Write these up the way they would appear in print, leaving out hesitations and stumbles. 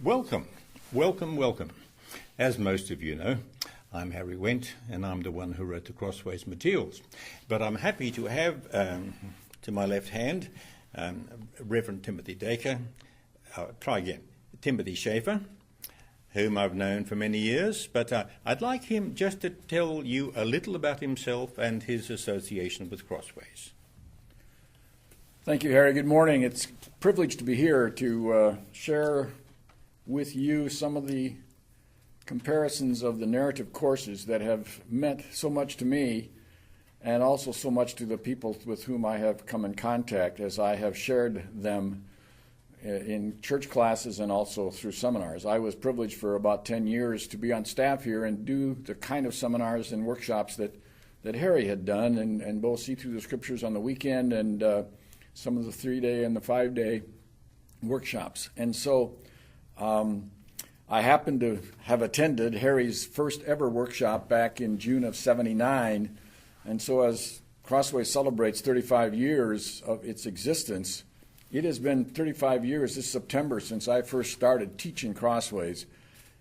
Welcome, welcome, welcome. As most of you know, I'm Harry Wendt, and I'm the one who wrote the Crossways materials. But I'm happy to have, to my left hand, Reverend Timothy Dacre, Timothy Schaefer, whom I've known for many years. But I'd like him just to tell you a little about himself and his association with Crossways. Thank you, Harry. Good morning. It's a privilege to be here to share with you some of the comparisons of the narrative courses that have meant so much to me and also so much to the people with whom I have come in contact as I have shared them in church classes and also through seminars. I was privileged for about 10 years to be on staff here and do the kind of seminars and workshops that Harry had done and both see through the scriptures on the weekend and some of the 3-day and the 5-day workshops. And so I happened to have attended Harry's first ever workshop back in June of '79, and so as Crossways celebrates 35 years of its existence, it has been 35 years this September since I first started teaching Crossways,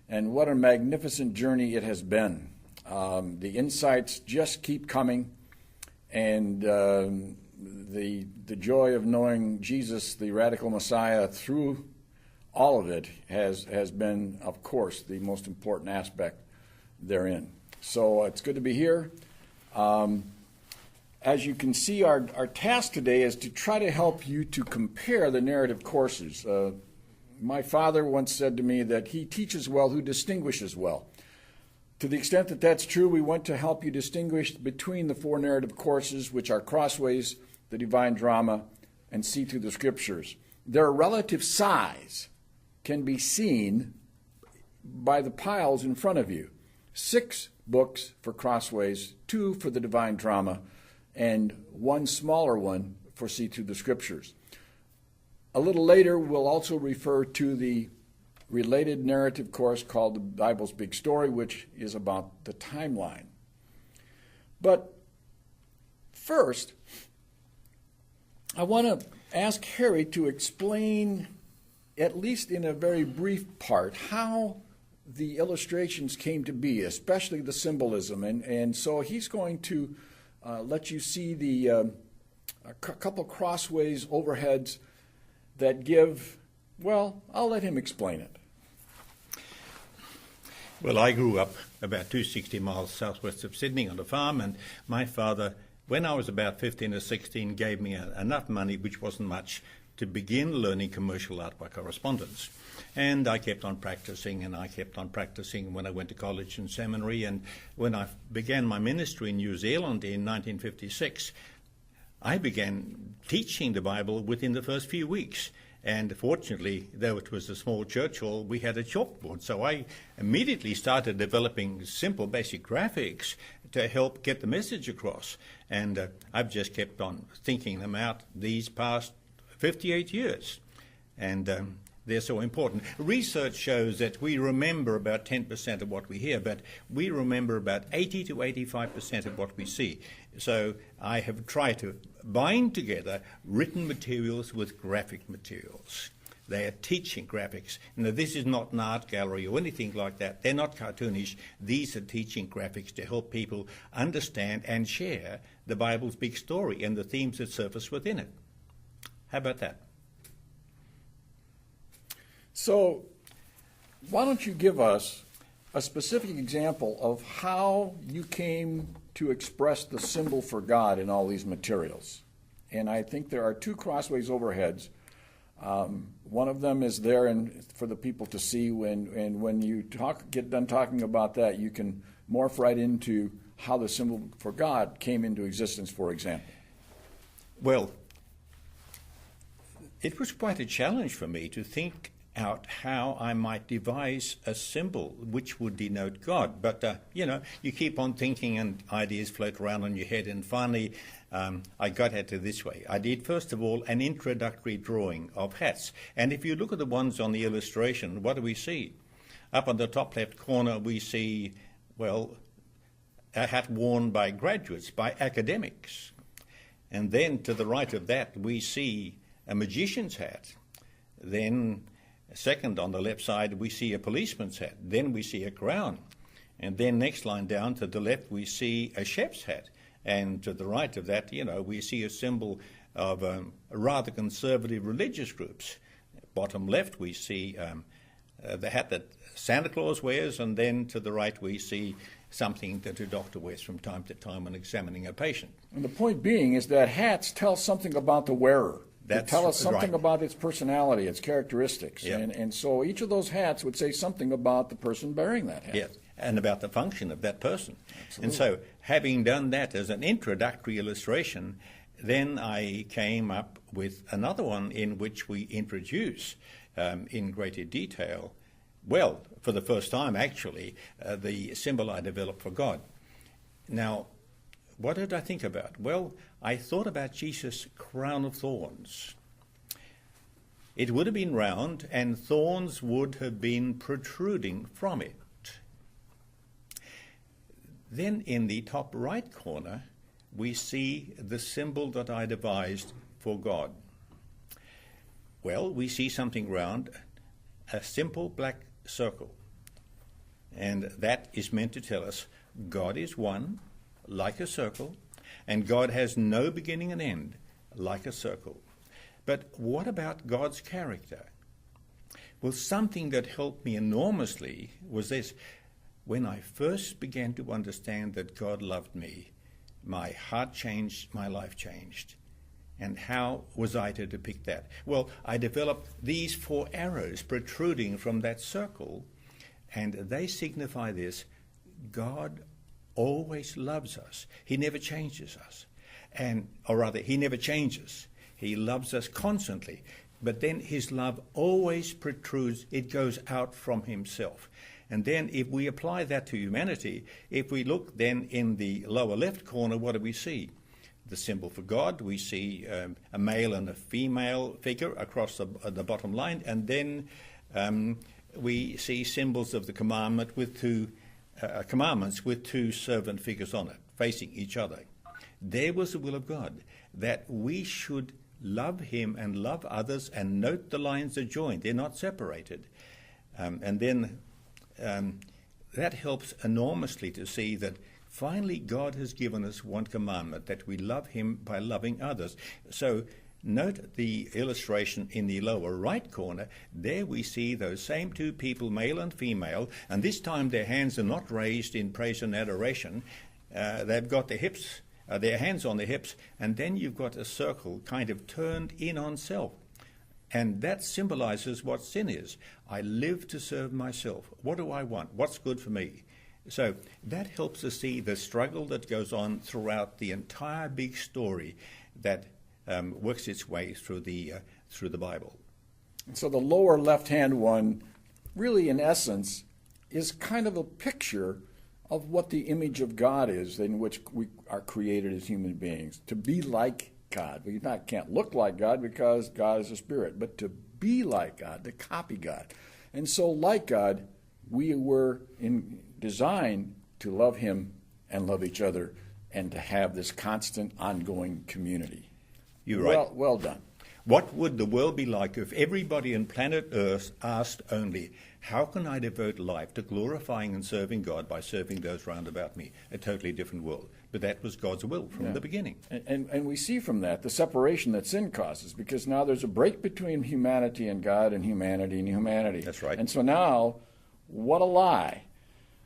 and what a magnificent journey it has been. The insights just keep coming, and the joy of knowing Jesus, the radical Messiah, through all of it has been, of course, the most important aspect therein. So it's good to be here. As you can see, our task today is to try to help you to compare the narrative courses. My father once said to me that he teaches well who distinguishes well. To the extent that that's true, we want to help you distinguish between the 4 narrative courses, which are Crossways, the Divine Drama, and See Through the Scriptures. Their relative size can be seen by the piles in front of you. 6 books for Crossways, 2 for the Divine Drama, and 1 smaller one for See Through the Scriptures. A little later, we'll also refer to the related narrative course called the Bible's Big Story, which is about the timeline. But first, I want to ask Harry to explain, at least in a very brief part, how the illustrations came to be, especially the symbolism. And so he's going to let you see a couple Crossways overheads that give, well, I'll let him explain it. Well, I grew up about 260 miles southwest of Sydney on a farm, and my father, when I was about 15 or 16, gave me enough money, which wasn't much, to begin learning commercial art by correspondence. And I kept on practicing, and I kept on practicing when I went to college and seminary. And when I began my ministry in New Zealand in 1956, I began teaching the Bible within the first few weeks. And fortunately, though it was a small church hall, we had a chalkboard. So I immediately started developing simple basic graphics to help get the message across. And I've just kept on thinking them out these past 58 years. And they're so important. Research shows that we remember about 10% of what we hear, but we remember about 80 to 85% of what we see. So I have tried to bind together written materials with graphic materials. They are teaching graphics. Now, this is not an art gallery or anything like that. They're not cartoonish. These are teaching graphics to help people understand and share the Bible's big story and the themes that surface within it. How about that? So why don't you give us a specific example of how you came to express the symbol for God in all these materials? And I think there are 2 Crossways overheads. One of them is there for the people to see. And when you get done talking about that, you can morph right into how the symbol for God came into existence, for example. Well, it was quite a challenge for me to think out how I might devise a symbol which would denote God. But, you keep on thinking and ideas float around in your head, and finally I got at it this way. I did, first of all, an introductory drawing of hats. And if you look at the ones on the illustration, what do we see? Up on the top left corner, we see, well, a hat worn by graduates, by academics. And then to the right of that, we see a magician's hat. Then Second, on the left side, we see a policeman's hat. Then we see a crown. And then next line down to the left, we see a chef's hat. And to the right of that, we see a symbol of rather conservative religious groups. Bottom left, we see the hat that Santa Claus wears, and then to the right, we see something that a doctor wears from time to time when examining a patient. And the point being is that hats tell something about the wearer. They tell us something about its personality, its characteristics. Yep. And so each of those hats would say something about the person bearing that hat. Yes, and about the function of that person. Absolutely. And so, having done that as an introductory illustration, then I came up with another one in which we introduce in greater detail, well, for the first time actually, the symbol I developed for God. Now, what did I think about? Well, I thought about Jesus' crown of thorns. It would have been round, and thorns would have been protruding from it. Then in the top right corner, we see the symbol that I devised for God. Well, we see something round, a simple black circle. And that is meant to tell us God is one, like a circle, and God has no beginning and end, like a circle. But what about God's character? Well, something that helped me enormously was this. When I first began to understand that God loved me, my heart changed, my life changed. And how was I to depict that? Well, I developed these 4 arrows protruding from that circle, and they signify this: God always loves us. He never changes us. Or rather, he never changes. He loves us constantly. But then his love always protrudes. It goes out from himself. And then if we apply that to humanity, if we look then in the lower left corner, what do we see? The symbol for God. We see a male and a female figure across the bottom line. And then we see symbols of the commandments with 2 servant figures on it, facing each other. There was the will of God, that we should love him and love others, and note the lines are joined. They're not separated. And then that helps enormously to see that finally God has given us one commandment, that we love him by loving others. So note the illustration in the lower right corner. There we see those same 2 people, male and female, and this time their hands are not raised in praise and adoration. They've got their hands on their hips, and then you've got a circle kind of turned in on self. And that symbolizes what sin is. I live to serve myself. What do I want? What's good for me? So that helps us see the struggle that goes on throughout the entire big story that works its way through the Bible. And so the lower left-hand one, really in essence, is kind of a picture of what the image of God is, in which we are created as human beings, to be like God. We can't look like God because God is a spirit, but to be like God, to copy God. And so like God, we were designed to love him and love each other and to have this constant, ongoing community. You're right. Well done. What would the world be like if everybody on planet Earth asked only, how can I devote life to glorifying and serving God by serving those round about me? A totally different world. But that was God's will from the beginning. And we see from that the separation that sin causes, because now there's a break between humanity and God and humanity and humanity. That's right. And so now, what a lie.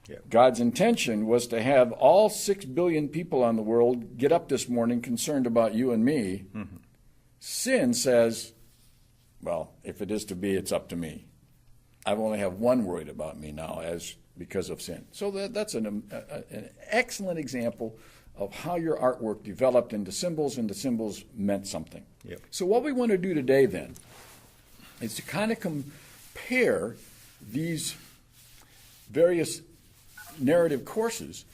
Yeah. God's intention was to have all 6 billion people on the world get up this morning concerned about you and me. Mm-hmm. Sin says, well, if it is to be, it's up to me. I only have one worried about me now because of sin. So that's an excellent example of how your artwork developed into symbols, and the symbols meant something. Yep. So what we want to do today then is to kind of compare these various narrative courses.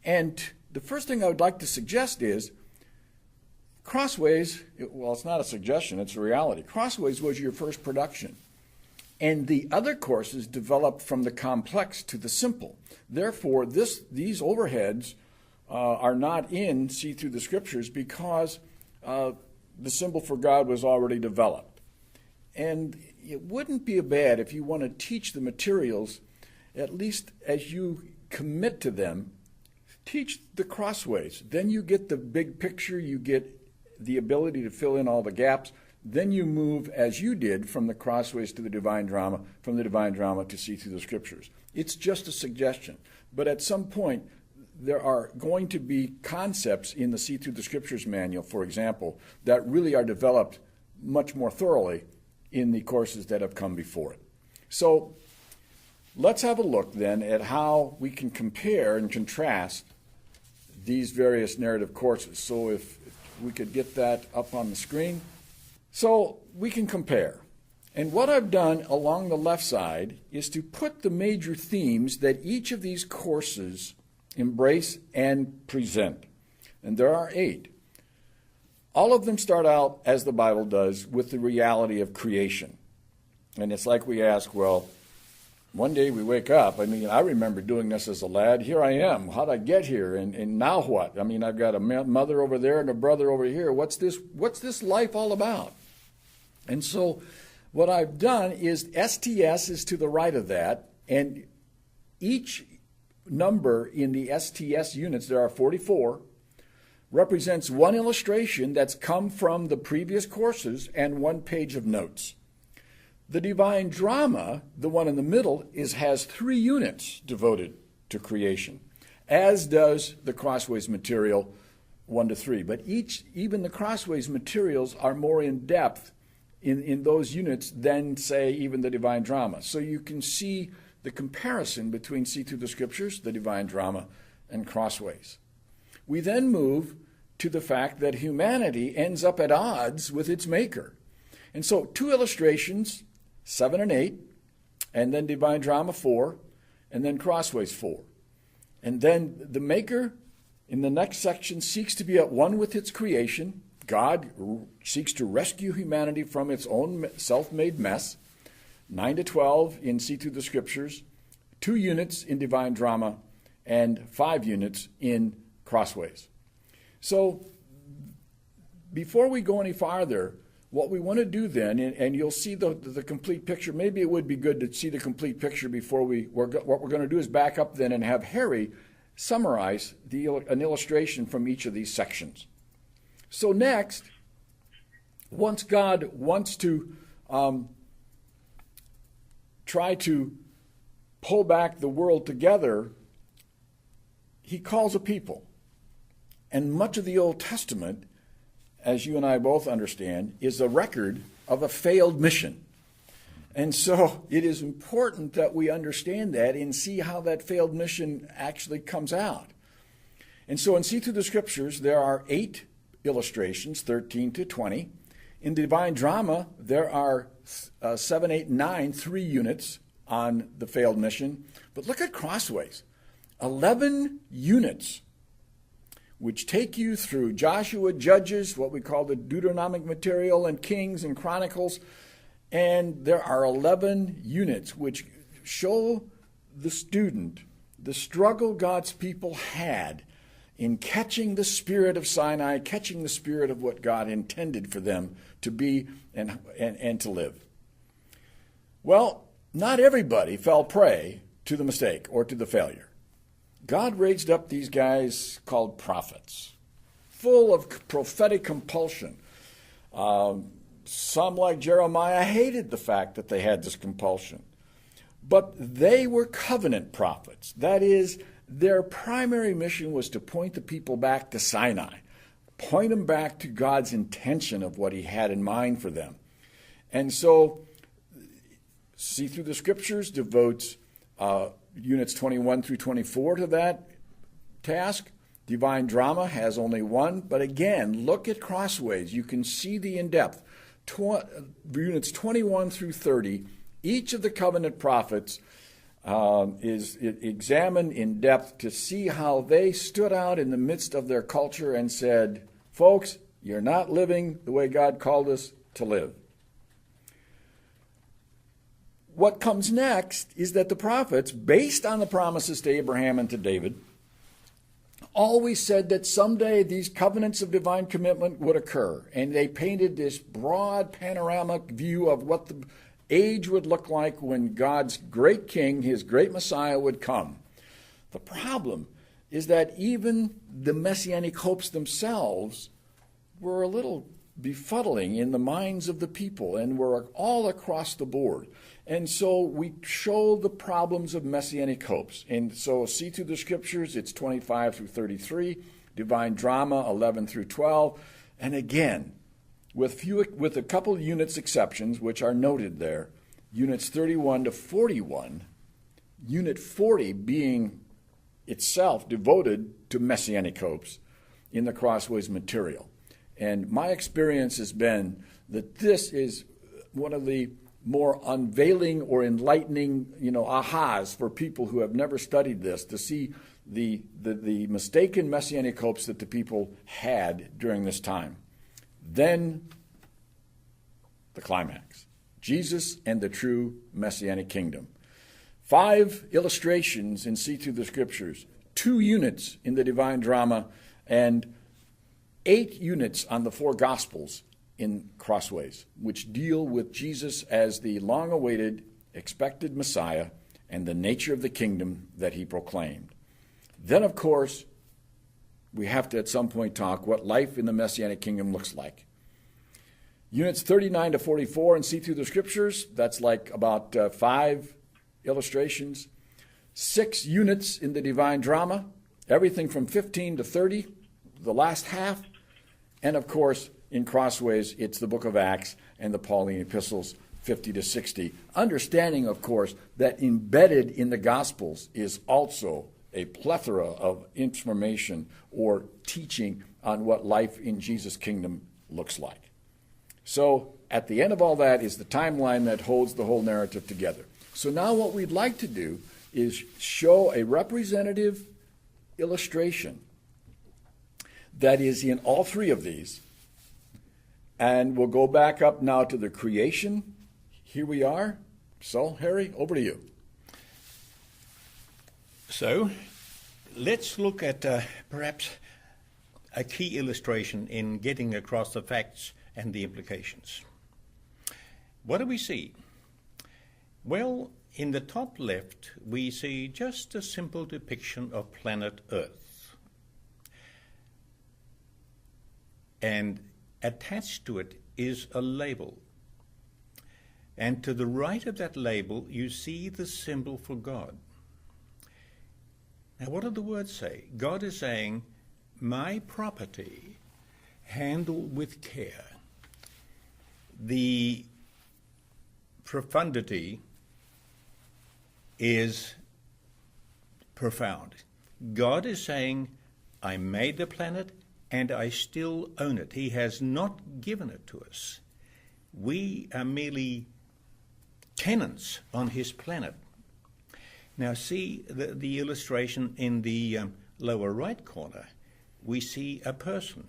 And the first thing I would like to suggest is Crossways, well, it's not a suggestion, it's a reality. Crossways was your first production. And the other courses developed from the complex to the simple. Therefore, these overheads are not in See Through the Scriptures because the symbol for God was already developed. And it wouldn't be bad if you want to teach the materials, at least as you commit to them, teach the Crossways. Then you get the big picture, you get the ability to fill in all the gaps. Then you move, as you did, from the Crossways to the Divine Drama, from the Divine Drama to See Through the Scriptures. It's just a suggestion. But at some point, there are going to be concepts in the See Through the Scriptures manual, for example, that really are developed much more thoroughly in the courses that have come before it. So let's have a look then at how we can compare and contrast these various narrative courses. So if we could get that up on the screen. So we can compare. And what I've done along the left side is to put the major themes that each of these courses embrace and present. And there are 8. All of them start out, as the Bible does, with the reality of creation. And it's like we ask, well, one day we wake up. I mean, I remember doing this as a lad. Here I am. How'd I get here? And now what? I mean, I've got a mother over there and a brother over here. What's this life all about? And so what I've done is STS is to the right of that, and each number in the STS units, there are 44, represents one illustration that's come from the previous courses and one page of notes. The Divine Drama, the one in the middle, has 3 units devoted to creation, as does the Crossways material 1 to 3. But even the Crossways materials are more in depth in those units than, say, even the Divine Drama. So you can see the comparison between See Through the Scriptures, the Divine Drama, and Crossways. We then move to the fact that humanity ends up at odds with its maker. And so 2 illustrations, 7 and 8, and then Divine Drama 4, and then Crossways 4. And then the maker in the next section seeks to be at one with its creation. God seeks to rescue humanity from its own self-made mess. 9 to 12 in See Through the Scriptures, 2 units in Divine Drama, and 5 units in Crossways. So before we go any farther, what we want to do then, and you'll see the complete picture. Maybe it would be good to see the complete picture before what we're going to do is back up then and have Harry summarize an illustration from each of these sections. So next, once God wants to try to pull back the world together, he calls a people. And much of the Old Testament, as you and I both understand, is a record of a failed mission. And so it is important that we understand that and see how that failed mission actually comes out. And so in See Through the Scriptures, there are 8 illustrations, 13 to 20. In the Divine Drama, there are 7, 8, 9, 3 units on the failed mission. But look at Crossways. 11 units, which take you through Joshua, Judges, what we call the Deuteronomic material, and Kings and Chronicles. And there are 11 units which show the student the struggle God's people had in catching the spirit of Sinai, catching the spirit of what God intended for them to be and to live. Well, not everybody fell prey to the mistake or to the failure. God raised up these guys called prophets, full of prophetic compulsion. Some, like Jeremiah, hated the fact that they had this compulsion. But they were covenant prophets. That is, their primary mission was to point the people back to Sinai, point them back to God's intention of what he had in mind for them. And so, See Through the Scriptures devotes units 21 through 24 to that task. Divine Drama has only 1, but again, look at Crossways. You can see the in-depth. Units 21 through 30, each of the covenant prophets is examined in depth to see how they stood out in the midst of their culture and said, folks, you're not living the way God called us to live. What comes next is that the prophets, based on the promises to Abraham and to David, always said that someday these covenants of divine commitment would occur. And they painted this broad panoramic view of what the age would look like when God's great king, his great Messiah, would come. The problem is that even the messianic hopes themselves were a little befuddling in the minds of the people and were all across the board. And so we show the problems of messianic hopes. And so see through the scriptures, it's 25 through 33, divine drama 11 through 12. And again, with a couple units exceptions, which are noted there, units 31 to 41, unit 40 being itself devoted to messianic hopes in the Crossways material. And my experience has been that this is one of the more unveiling or enlightening, ahas for people who have never studied this, to see the mistaken messianic hopes that the people had during this time. Then the climax, Jesus and the true messianic kingdom. 5 illustrations in See Through the Scriptures, 2 units in the divine drama, and 8 units on the 4 Gospels in Crossways, which deal with Jesus as the long-awaited, expected Messiah and the nature of the kingdom that he proclaimed. Then, of course, we have to at some point talk what life in the Messianic kingdom looks like. Units 39 to 44 and See Through the Scriptures, that's like about 5 illustrations. 6 units in the divine drama, everything from 15 to 30, the last half. And of course, in Crossways, it's the book of Acts and the Pauline epistles, 50 to 60. Understanding, of course, that embedded in the Gospels is also a plethora of information or teaching on what life in Jesus' kingdom looks like. So at the end of all that is the timeline that holds the whole narrative together. So now what we'd like to do is show a representative illustration that is in all 3 of these. And we'll go back up now to the creation. Here we are. So, Harry, over to you. So, let's look at perhaps a key illustration in getting across the facts and the implications. What do we see? Well, in the top left, we see just a simple depiction of planet Earth. And attached to it is a label. And to the right of that label, you see the symbol for God. Now, what do the words say? God is saying, my property, handle with care. The profundity is profound. God is saying, I made the planet and I still own it. He has not given it to us. We are merely tenants on his planet. Now see the illustration in the lower right corner. We see a person.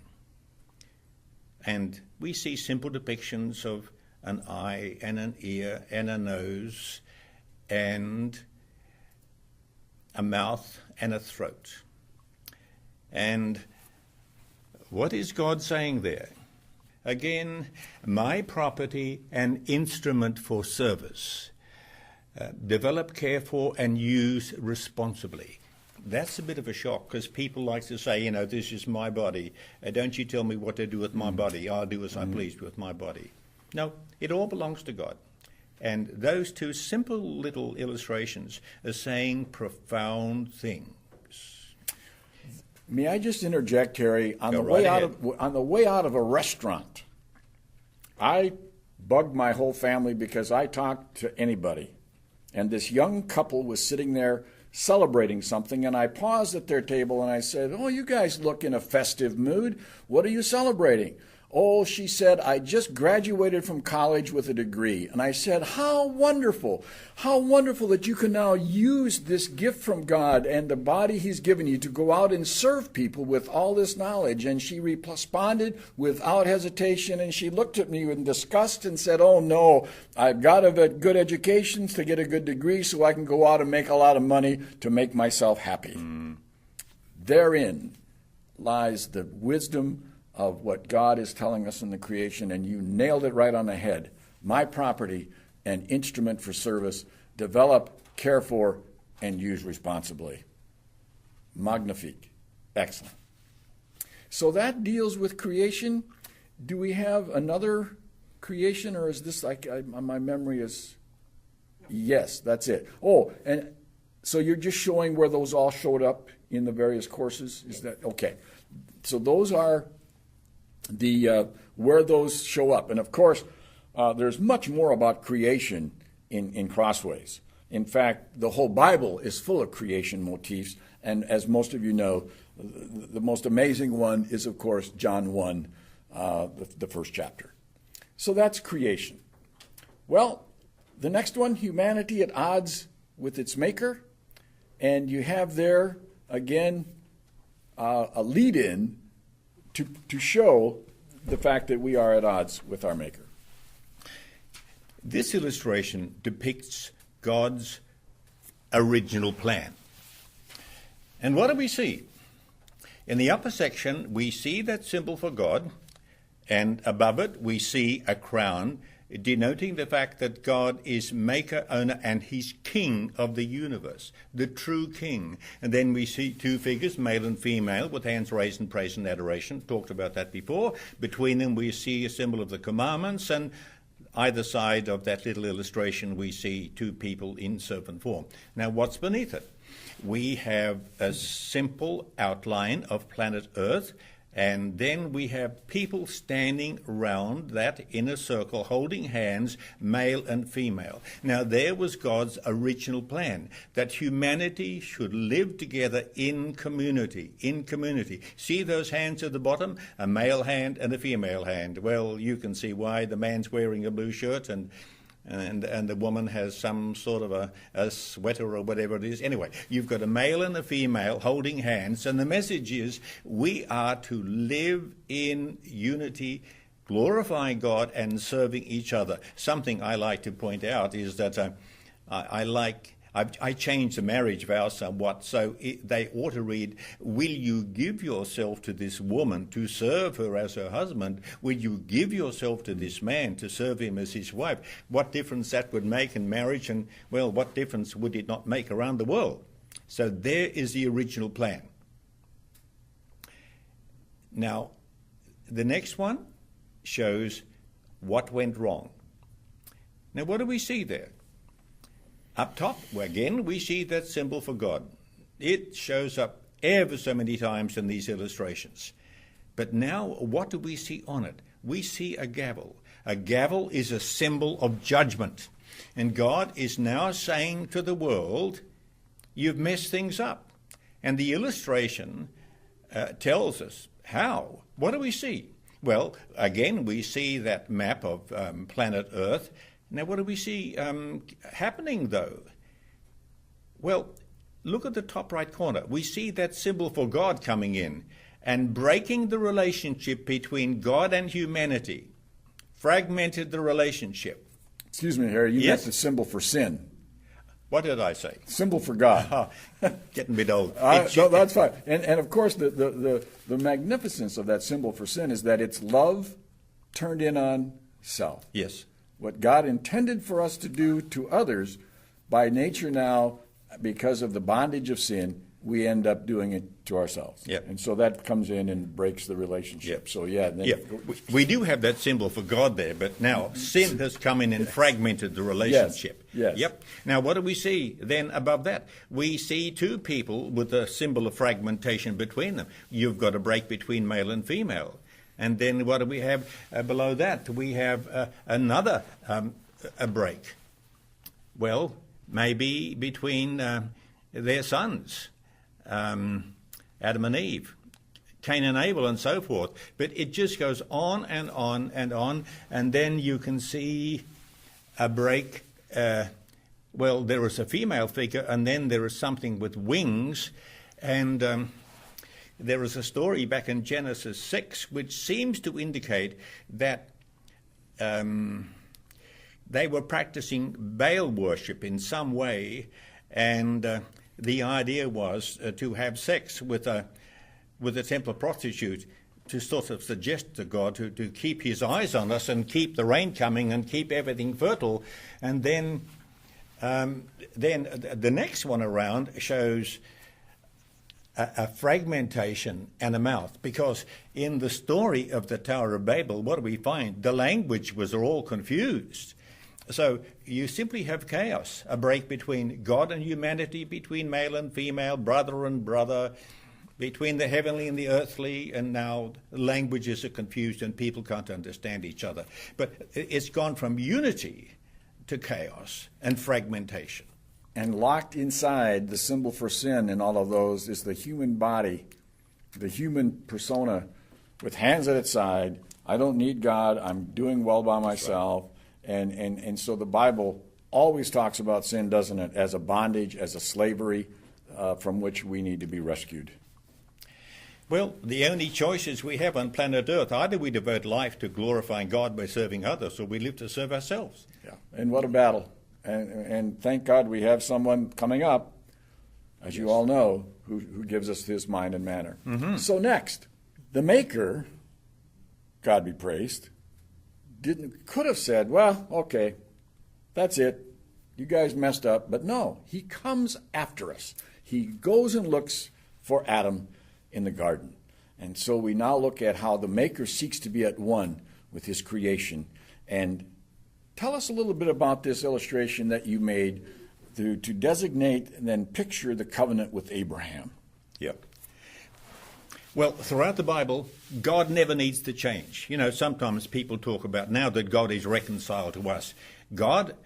And we see simple depictions of an eye and an ear and a nose and a mouth and a throat. And what is God saying there? Again, my property and instrument for service. Develop, care for, and use responsibly. That's a bit of a shock because people like to say, this is my body. Don't you tell me what to do with my body. I'll do as I please with my body. No, it all belongs to God. And those 2 simple little illustrations are saying profound things. May I just interject, Harry? On the way out of a restaurant, I bugged my whole family because I talked to anybody. And this young couple was sitting there celebrating something, and I paused at their table and I said, "Oh, you guys look in a festive mood. What are you celebrating?" "Oh," she said, "I just graduated from college with a degree." And I said, how wonderful that you can now use this gift from God and the body he's given you to go out and serve people with all this knowledge. And she responded without hesitation, and she looked at me in disgust and said, "Oh no, I've got a good education to get a good degree so I can go out and make a lot of money to make myself happy." Therein lies the wisdom of what God is telling us in the creation, and you nailed it right on the head. My property an instrument for service, develop, care for, and use responsibly. Magnifique. Excellent. So that deals with creation. Do we have another creation, or is this like my memory is? Yes, that's it. Oh, and so you're just showing where those all showed up in the various courses? Is that okay? So those are the where those show up. And of course, there's much more about creation in Crossways. In fact, the whole Bible is full of creation motifs. And as most of you know, the most amazing one is, of course, John 1, the first chapter. So that's creation. Well, the next one, humanity at odds with its maker. And you have there, again, a lead-in to show the fact that we are at odds with our maker. This illustration depicts God's original plan. And what do we see? In the upper section, we see that symbol for God, and above it, we see a crown denoting the fact that God is maker, owner, and he's king of the universe, the true king. And then we see two figures, male and female, with hands raised in praise and adoration. Talked about that before. Between them, we see a symbol of the commandments, and either side of that little illustration, we see two people in serpent form. Now, what's beneath it? We have a simple outline of planet Earth, and then we have people standing around that in a circle, holding hands, male and female. Now, there was God's original plan, that humanity should live together in community, See those hands at the bottom? A male hand and a female hand. Well, you can see why. The man's wearing a blue shirt and the woman has some sort of a sweater or whatever it is. Anyway, you've got a male and a female holding hands, and the message is we are to live in unity, glorifying God and serving each other. Something I like to point out is that I changed the marriage vow somewhat, so they ought to read, will you give yourself to this woman to serve her as her husband? Will you give yourself to this man to serve him as his wife? What difference that would make in marriage, and, well, what difference would it not make around the world? So there is the original plan. Now, the next one shows what went wrong. Now, what do we see there? Up top, again, we see that symbol for God. It shows up ever so many times in these illustrations. But now, what do we see on it? We see a gavel. A gavel is a symbol of judgment. And God is now saying to the world, you've messed things up. And the illustration tells us how. What do we see? Well, again, we see that map of planet Earth. Now, what do we see happening, though? Well, look at the top right corner. We see that symbol for God coming in and breaking the relationship between God and humanity, fragmented the relationship. Excuse me, Harry, you got the symbol for sin. What did I say? Symbol for God. Getting a bit old. No, that's fine. And of course, the magnificence of that symbol for sin is that it's love turned in on self. Yes. What God intended for us to do to others, by nature now, because of the bondage of sin, we end up doing it to ourselves. Yep. And so that comes in and breaks the relationship. Yep. So, yeah. Then we do have that symbol for God there, but now sin has come in and fragmented the relationship. Yes. Yep. Now, what do we see then above that? We see two people with a symbol of fragmentation between them. You've got a break between male and female. And then what do we have below that? We have another a break. Well, maybe between their sons, Adam and Eve, Cain and Abel, and so forth. But it just goes on and on and on. And then you can see a break. Well, there is a female figure, and then there is something with wings. And there is a story back in Genesis 6 which seems to indicate that they were practicing Baal worship in some way, and the idea was to have sex with a temple prostitute to sort of suggest to God to keep his eyes on us and keep the rain coming and keep everything fertile. And then the next one around shows a fragmentation and a mouth, because in the story of the Tower of Babel, what do we find? The language was all confused. So you simply have chaos, a break between God and humanity, between male and female, brother and brother, between the heavenly and the earthly, and now languages are confused and people can't understand each other. But it's gone from unity to chaos and fragmentation. And locked inside the symbol for sin in all of those is the human body, the human persona with hands at its side. I don't need God. I'm doing well by myself. Right. And so the Bible always talks about sin, doesn't it, as a bondage, as a slavery from which we need to be rescued. Well, the only choices we have on planet Earth, either we devote life to glorifying God by serving others, or we live to serve ourselves. Yeah. And what a battle. And thank God we have someone coming up, as you all know, who gives us his mind and manner. Mm-hmm. So next, the Maker, God be praised, could have said, well, okay, that's it. You guys messed up. But no, he comes after us. He goes and looks for Adam in the garden. And so we now look at how the Maker seeks to be at one with his creation. And tell us a little bit about this illustration that you made to designate and then picture the covenant with Abraham. Yep. Well, throughout the Bible, God never needs to change. You know, sometimes people talk about now that God is reconciled to us. God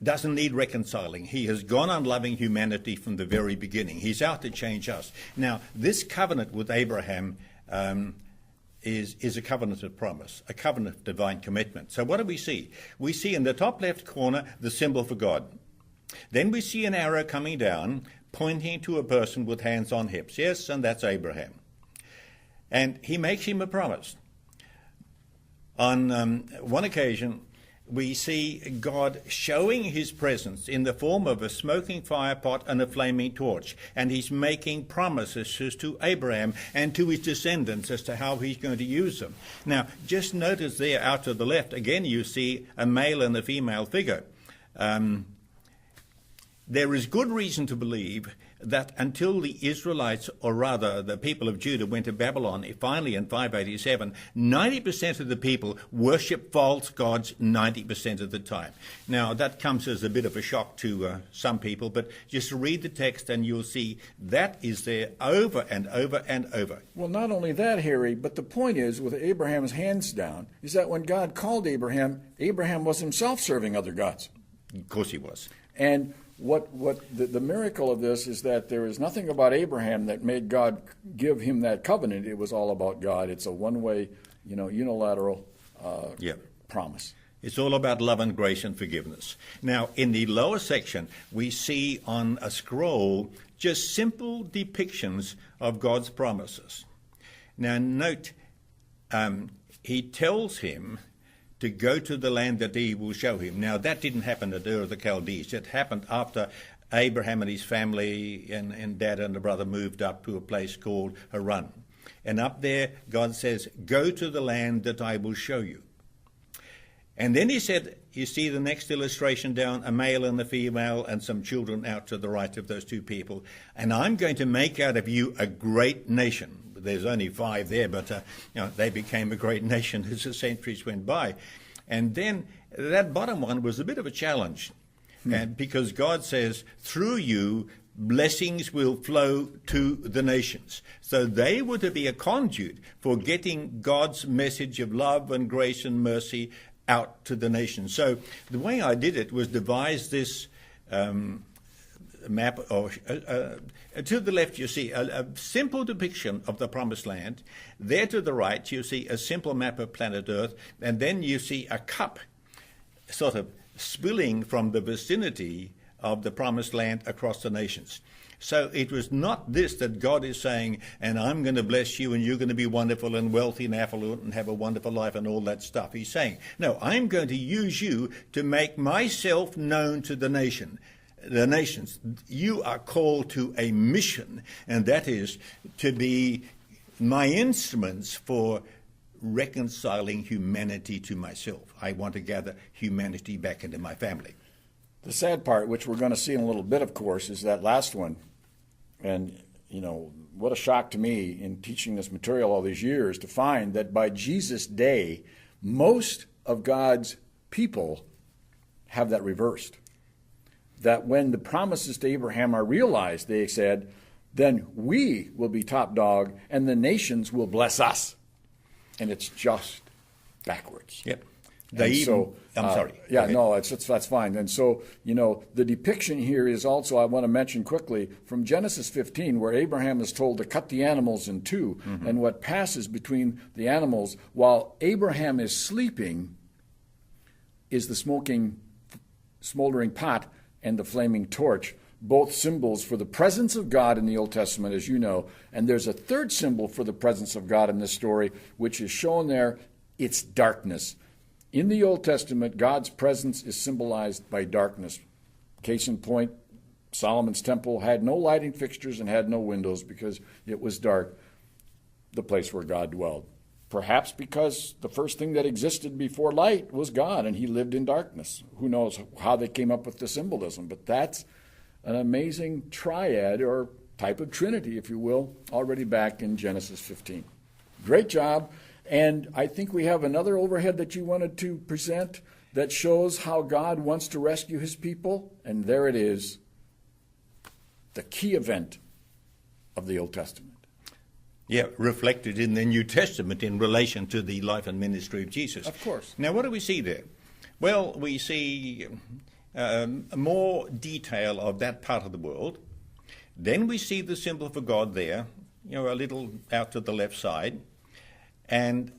doesn't need reconciling. He has gone on loving humanity from the very beginning. He's out to change us. Now, this covenant with Abraham is a covenant of promise, a covenant of divine commitment. So what do we see? We see in the top left corner the symbol for God. Then we see an arrow coming down, pointing to a person with hands on hips. Yes, and that's Abraham. And he makes him a promise. On one occasion, we see God showing his presence in the form of a smoking fire pot and a flaming torch. And he's making promises to Abraham and to his descendants as to how he's going to use them. Now, just notice there out to the left, again, you see a male and a female figure. There is good reason to believe that until the Israelites, or rather the people of Judah, went to Babylon, finally in 587, 90% of the people worship false gods 90% of the time. Now, that comes as a bit of a shock to some people, but just read the text and you'll see that is there over and over and over. Well, not only that, Harry, but the point is, with Abraham's hands down, is that when God called Abraham, Abraham was himself serving other gods. Of course he was. And what the miracle of this is that there is nothing about Abraham that made God give him that covenant. It was all about God. It's a one-way, unilateral promise. It's all about love and grace and forgiveness. Now, in the lower section, we see on a scroll just simple depictions of God's promises. Now, note, he tells him to go to the land that he will show him. Now, that didn't happen at Ur of the Chaldees. It happened after Abraham and his family and dad and the brother moved up to a place called Haran. And up there, God says, go to the land that I will show you. And then he said, you see the next illustration down, a male and a female and some children out to the right of those two people. And I'm going to make out of you a great nation. There's only 5 there, but they became a great nation as the centuries went by. And then that bottom one was a bit of a challenge, and because God says, through you, blessings will flow to the nations. So they were to be a conduit for getting God's message of love and grace and mercy out to the nations. So the way I did it was devise this map, or to the left you see a simple depiction of the promised land. There to the right you see a simple map of planet Earth, and then you see a cup sort of spilling from the vicinity of the promised land across the nations. So it was not this that God is saying, and I'm going to bless you and you're going to be wonderful and wealthy and affluent and have a wonderful life and all that stuff. He's saying, no, I'm going to use you to make myself known to the nations. You are called to a mission, and that is to be my instruments for reconciling humanity to myself. I want to gather humanity back into my family. The sad part, which we're going to see in a little bit, of course, is that last one. And, what a shock to me in teaching this material all these years to find that by Jesus' day, most of God's people have that reversed. That when the promises to Abraham are realized, they said, then we will be top dog and the nations will bless us. And it's just backwards. Yep. I'm sorry. Yeah, no, that's fine. And so, the depiction here is also, I want to mention quickly, from Genesis 15, where Abraham is told to cut the animals in two, and what passes between the animals while Abraham is sleeping is the smoldering pot and the flaming torch, both symbols for the presence of God in the Old Testament, as you know. And there's a third symbol for the presence of God in this story, which is shown there. It's darkness. In the Old Testament, God's presence is symbolized by darkness. Case in point, Solomon's temple had no lighting fixtures and had no windows because it was dark, the place where God dwelled. Perhaps because the first thing that existed before light was God, and he lived in darkness. Who knows how they came up with the symbolism, but that's an amazing triad or type of trinity, if you will, already back in Genesis 15. Great job. And I think we have another overhead that you wanted to present that shows how God wants to rescue his people. And there it is, the key event of the Old Testament. Yeah, reflected in the New Testament in relation to the life and ministry of Jesus. Of course. Now, what do we see there? Well, we see more detail of that part of the world. Then we see the symbol for God there, a little out to the left side. And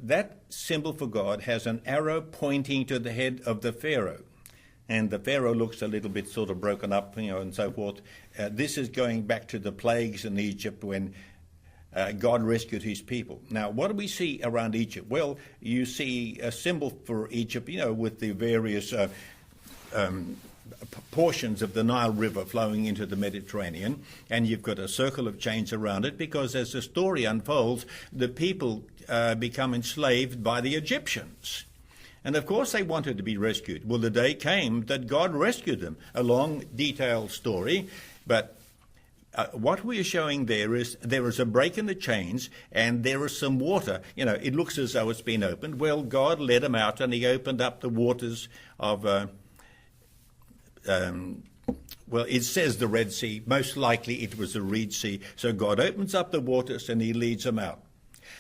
that symbol for God has an arrow pointing to the head of the Pharaoh. And the Pharaoh looks a little bit sort of broken up, and so forth. This is going back to the plagues in Egypt when God rescued his people. Now, what do we see around Egypt? Well, you see a symbol for Egypt, with the various portions of the Nile River flowing into the Mediterranean, and you've got a circle of chains around it because as the story unfolds, the people become enslaved by the Egyptians. And of course they wanted to be rescued. Well, the day came that God rescued them. A long, detailed story, but what we are showing there is a break in the chains and there is some water. It looks as though it's been opened. Well, God led them out and he opened up the waters of it says the Red Sea. Most likely it was the Red Sea. So God opens up the waters and he leads them out.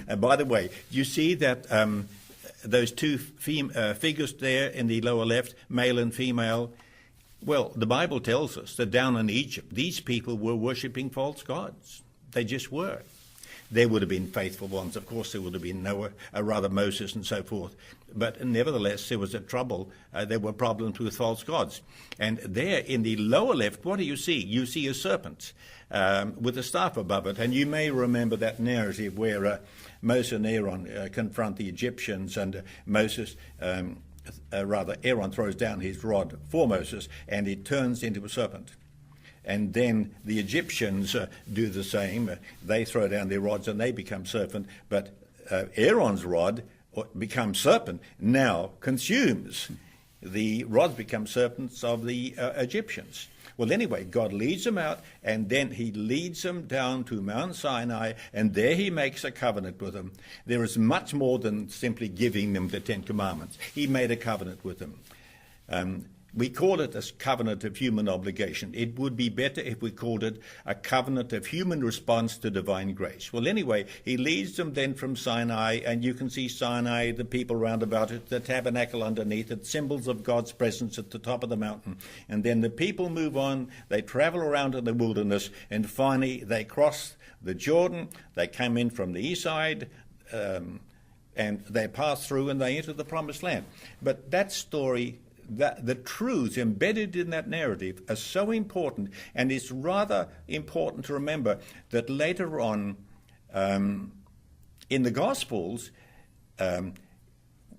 And by the way, you see that those two figures there in the lower left, male and female? Well, the Bible tells us that down in Egypt, these people were worshipping false gods. They just were. There would have been faithful ones. Of course, there would have been Moses and so forth. But nevertheless, there was a trouble. There were problems with false gods. And there in the lower left, what do you see? You see a serpent with a staff above it. And you may remember that narrative where Moses and Aaron confront the Egyptians, and Aaron throws down his rod for Moses, and it turns into a serpent. And then the Egyptians do the same. They throw down their rods and they become serpent. But Aaron's rod becomes serpent, now consumes. The rods become serpents of the Egyptians. Well, anyway, God leads them out, and then he leads them down to Mount Sinai, and there he makes a covenant with them. There is much more than simply giving them the Ten Commandments. He made a covenant with them. We call it a covenant of human obligation. It would be better if we called it a covenant of human response to divine grace. Well, anyway, he leads them then from Sinai, and you can see Sinai, the people round about it, the tabernacle underneath it, symbols of God's presence at the top of the mountain. And then the people move on, they travel around in the wilderness, and finally they cross the Jordan, they come in from the east side, and they pass through and they enter the promised land. But that story, the truths embedded in that narrative are so important, and it's rather important to remember that later on in the Gospels,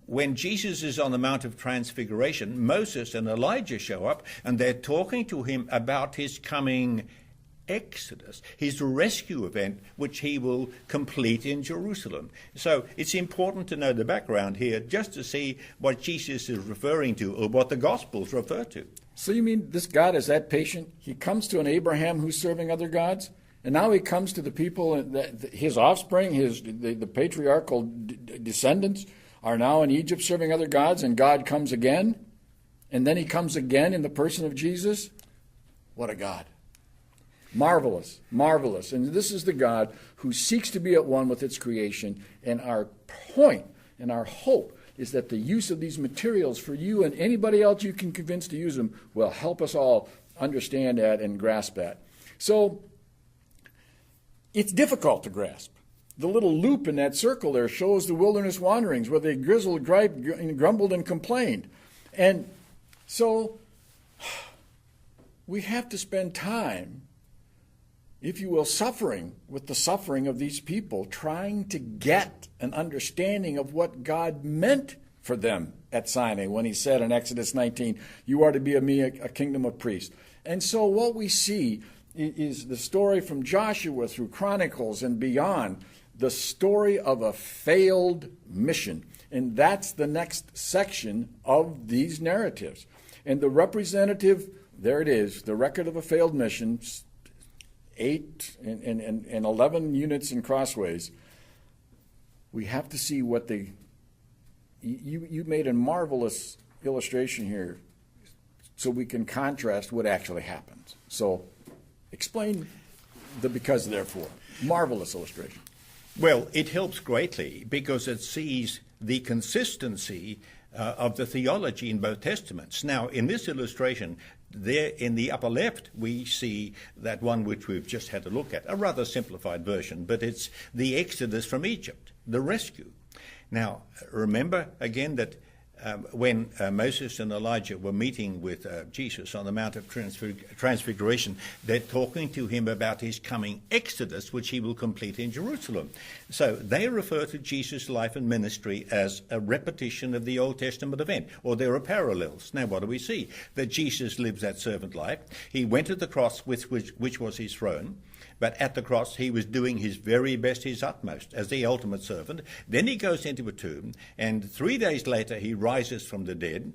when Jesus is on the Mount of Transfiguration, Moses and Elijah show up, and they're talking to him about his coming exodus, his rescue event, which he will complete in Jerusalem. So it's important to know the background here just to see what Jesus is referring to, or what the Gospels refer to. So you mean this God is that patient? He comes to an Abraham who's serving other gods, and now he comes to the people, his offspring, the patriarchal descendants are now in Egypt serving other gods, and God comes again, and then he comes again in the person of Jesus? What a God. Marvelous, marvelous. And this is the God who seeks to be at one with its creation, and our point and our hope is that the use of these materials for you and anybody else you can convince to use them will help us all understand that and grasp that. So it's difficult to grasp. The little loop in that circle there shows the wilderness wanderings where they grizzled, grumbled, and complained. And so we have to spend time, if you will, suffering with the suffering of these people, trying to get an understanding of what God meant for them at Sinai when he said in Exodus 19, you are to be a kingdom of priests. And so what we see is the story from Joshua through Chronicles and beyond, the story of a failed mission. And that's the next section of these narratives. And the representative, there it is, the record of a failed mission, 8 and 11 units in Crossways. We have to see what you made a marvelous illustration here so we can contrast what actually happens. So explain the because therefore. Marvelous illustration. Well, it helps greatly because it sees the consistency of the theology in both Testaments. Now, in this illustration, there in the upper left, we see that one which we've just had a look at, a rather simplified version, but it's the Exodus from Egypt, the rescue. Now, remember again that when Moses and Elijah were meeting with Jesus on the Mount of Transfiguration, they're talking to him about his coming exodus, which he will complete in Jerusalem. So they refer to Jesus' life and ministry as a repetition of the Old Testament event, or there are parallels. Now, what do we see? That Jesus lives that servant life. He went to the cross, which was his throne. But at the cross, he was doing his very best, his utmost, as the ultimate servant. Then he goes into a tomb, and 3 days later, he rises from the dead,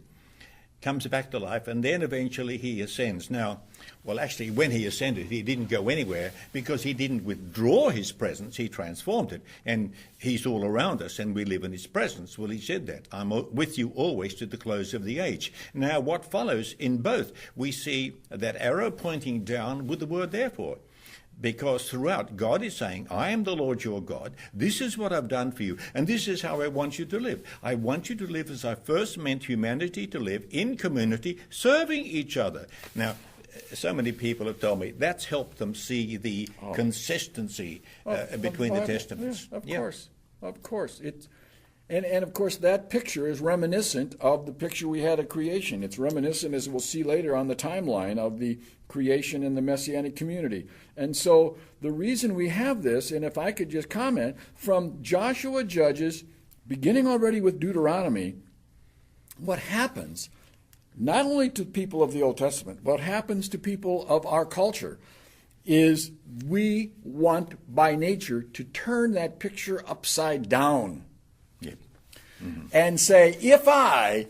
comes back to life, and then eventually he ascends. Now, well, actually, when he ascended, he didn't go anywhere because he didn't withdraw his presence, he transformed it. And he's all around us, and we live in his presence. Well, he said that, I'm with you always to the close of the age. Now, what follows in both? We see that arrow pointing down with the word therefore. Because throughout, God is saying, I am the Lord your God. This is what I've done for you. And this is how I want you to live. I want you to live as I first meant humanity to live, in community, serving each other. Now, so many people have told me that's helped them see the consistency between the Testaments. Yeah, of course. And of course, that picture is reminiscent of the picture we had of creation. It's reminiscent, as we'll see later on the timeline, of the creation in the Messianic community. And so the reason we have this, and if I could just comment, from Joshua, Judges, beginning already with Deuteronomy, what happens, not only to people of the Old Testament, what happens to people of our culture, is we want by nature to turn that picture upside down. And say, if I,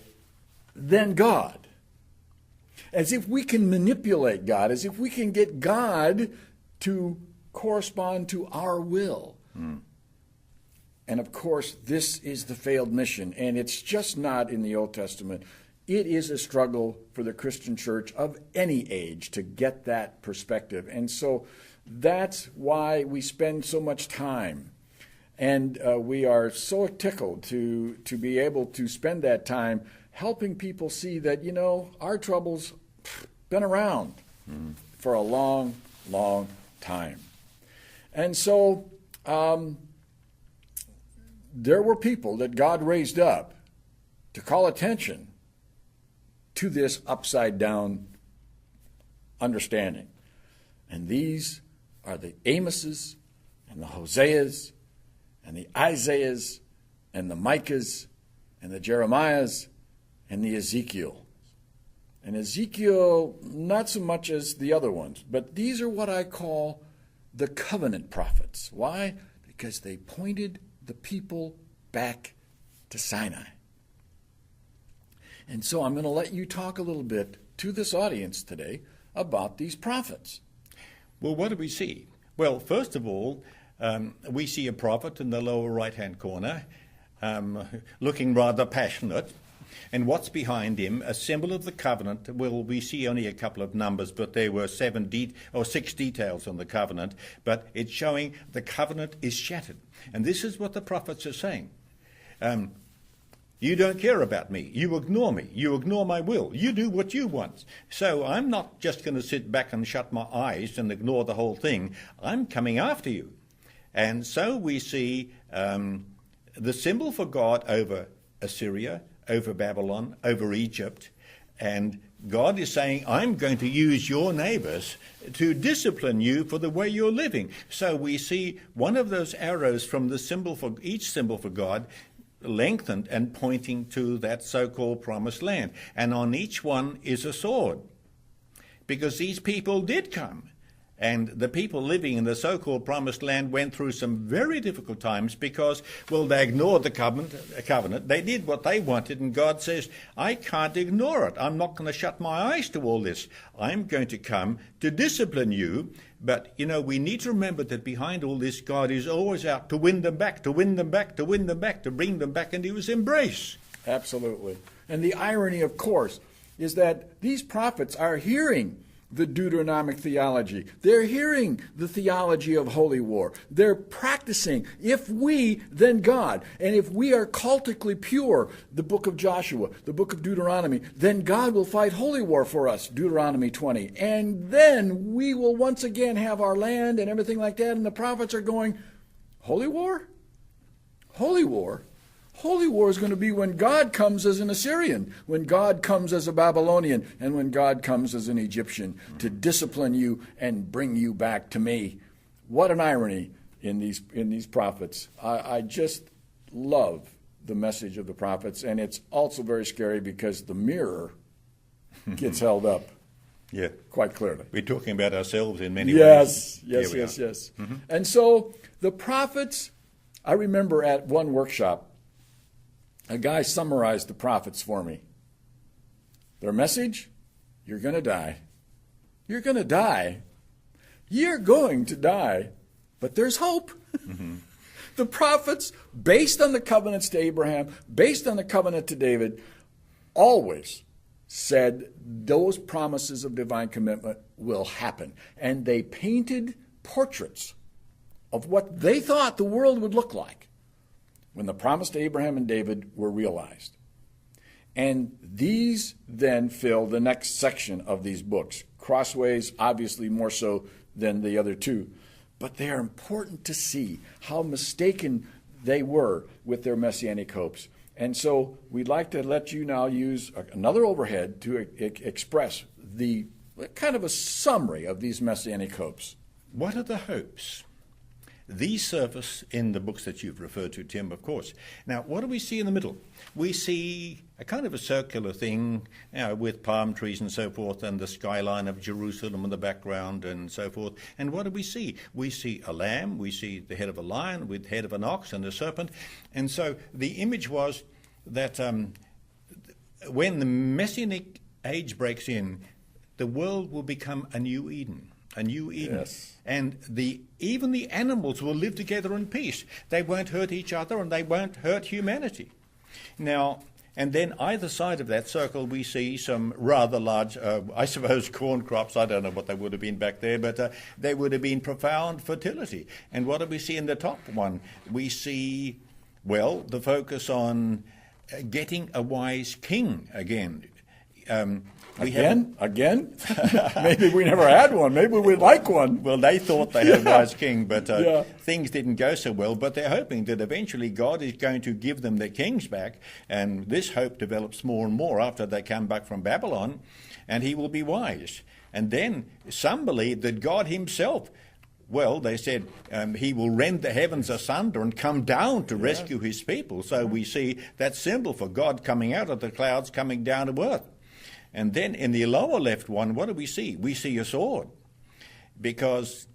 then God. As if we can manipulate God, as if we can get God to correspond to our will. And of course, this is the failed mission, and it's just not in the Old Testament. It is a struggle for the Christian church of any age to get that perspective. And so that's why we spend so much time. And we are so tickled to be able to spend that time helping people see that, our troubles been around for a long, long time. And so there were people that God raised up to call attention to this upside-down understanding. And these are the Amoses and the Hoseas and the Isaiahs, and the Micahs, and the Jeremiahs, and the Ezekiel. And Ezekiel, not so much as the other ones, but these are what I call the covenant prophets. Why? Because they pointed the people back to Sinai. And so I'm going to let you talk a little bit to this audience today about these prophets. Well, what do we see? Well, first of all, we see a prophet in the lower right-hand corner, looking rather passionate. And what's behind him? A symbol of the covenant. Well, we see only a couple of numbers, but there were 6 details on the covenant. But it's showing the covenant is shattered. And this is what the prophets are saying. You don't care about me. You ignore me. You ignore my will. You do what you want. So I'm not just going to sit back and shut my eyes and ignore the whole thing. I'm coming after you. And so we see the symbol for God over Assyria, over Babylon, over Egypt. And God is saying, I'm going to use your neighbors to discipline you for the way you're living. So we see one of those arrows from the symbol for each symbol for God lengthened and pointing to that so-called promised land. And on each one is a sword. Because these people did come. And the people living in the so-called promised land went through some very difficult times because, well, they ignored the covenant. They did what they wanted, and God says, I can't ignore it. I'm not going to shut my eyes to all this. I'm going to come to discipline you. But, we need to remember that behind all this, God is always out to win them back, to win them back, to win them back, to bring them back into his embrace. Absolutely. And the irony, of course, is that these prophets are hearing the Deuteronomic theology. They're hearing the theology of holy war. They're practicing, if we, then God. And if we are cultically pure, the book of Joshua, the book of Deuteronomy, then God will fight holy war for us, Deuteronomy 20. And then we will once again have our land and everything like that. And the prophets are going, holy war? Holy war? Holy war is going to be when God comes as an Assyrian, when God comes as a Babylonian, and when God comes as an Egyptian to discipline you and bring you back to me. What an irony in these prophets. I just love the message of the prophets, and it's also very scary because the mirror gets held up. Yeah, quite clearly. We're talking about ourselves in many ways. Yes. Mm-hmm. And so the prophets, I remember at one workshop, a guy summarized the prophets for me. Their message, you're going to die. You're going to die. You're going to die. But there's hope. Mm-hmm. The prophets, based on the covenants to Abraham, based on the covenant to David, always said those promises of divine commitment will happen. And they painted portraits of what they thought the world would look like when the promise to Abraham and David were realized. And these then fill the next section of these books. Crossways, obviously more so than the other two. But they are important to see how mistaken they were with their messianic hopes. And so we'd like to let you now use another overhead to express the kind of a summary of these messianic hopes. What are the hopes? These surface in the books that you've referred to, Tim, of course. Now, what do we see in the middle? We see a kind of a circular thing, with palm trees and so forth, and the skyline of Jerusalem in the background and so forth. And what do we see? We see a lamb, we see the head of a lion with the head of an ox and a serpent. And so the image was that when the Messianic age breaks in, the world will become a new Eden. A new Eden. Yes. And even the animals will live together in peace. They won't hurt each other and they won't hurt humanity. Now, and then either side of that circle we see some rather large, I suppose, corn crops. I don't know what they would have been back there, but they would have been profound fertility. And what do we see in the top one? We see, well, the focus on getting a wise king again. Again? Maybe we never had one. Maybe we'd like one. Well, they thought they had a wise king, but things didn't go so well. But they're hoping that eventually God is going to give them their kings back. And this hope develops more and more after they come back from Babylon, and he will be wise. And then some believe that God himself, well, they said he will rend the heavens asunder and come down to rescue his people. So we see that symbol for God coming out of the clouds, coming down to earth. And then in the lower left one, what do we see? We see a sword, because